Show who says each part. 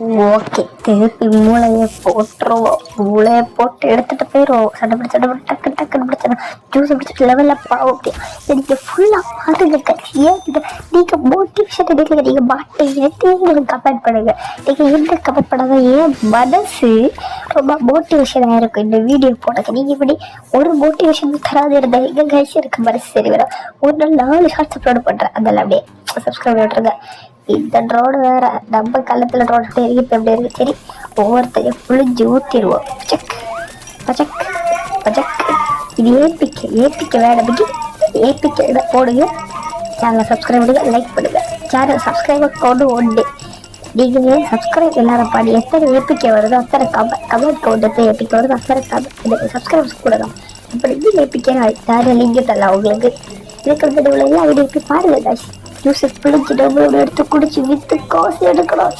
Speaker 1: Okay, திருப்பி மூளையை போட்டுருவோம். மூளையை போட்டு எடுத்துட்டு போயிடுவோம். சட்டை பிடிச்சி டக்கு டக்குன்னு பிடிச்சிடும். ஜூஸ் பிடிச்சிட்டு லெவலில் பாவம் அப்படியா எனக்கு ஃபுல்லாக பாருங்க. ஏன் நீங்கள் மோட்டிவேஷன் எடுக்கல, நீங்கள் பாட்டை எடுத்து எங்களுக்கு கமெண்ட் பண்ணுங்க. நீங்கள் எந்த கமெண்ட் பண்ணாத ஏன் மனசு ரொம்ப மோட்டிவேஷனாக இருக்கும் இந்த வீடியோ போடுறது. நீங்கள் இப்படி ஒரு மோட்டிவேஷன் தராது இருந்தால் எங்கள் கைஸ் இருக்க மனசு சரி வரும். ஒரு நாள் 4 ஷார்ட்ஸ் அப்லோட் பண்ணுறேன். அதெல்லாம் அப்படியே சப்ஸ்கிரைப் விட்டுருங்க. இந்த ரோடு வேற நம்ம கள்ளத்துல ரோடு இருக்கு. இப்போ எப்படி இருக்கு சரி, ஒவ்வொருத்தையும் புளிஞ்சு ஊற்றிடுவோம். பச்சக் பச்சக் பச்சக். இது ஏபிக்க வேடமைக்கு ஏபிக்க இதை போடுங்க. சேனலை சப்ஸ்கிரைப் பண்ணுங்க, லைக் பண்ணுங்க. சேனல் சப்ஸ்கிரைபர் கொண்டு ஒன்று நீங்கள் சப்ஸ்கிரைப் எல்லாரும் பாடி எத்தனை ஏபிக்க வருதோ அத்தனை கமெண்ட் கொண்டு ஏபிக்க வருதோ அத்தனை கமெண்ட் சப்ஸ்கிரைபர்ஸ் கூட தான். இப்படி ஏபிக்க யாரும் லிங்க் தரலாம் உங்களுக்கு. இதுக்கு வந்து எல்லா வீடியோக்கு பாருங்க காய்ச்சி ஜூஸை பிடிச்சி டபுள் எடுத்து குடிச்சு வித்து காசு எடுக்கணும்.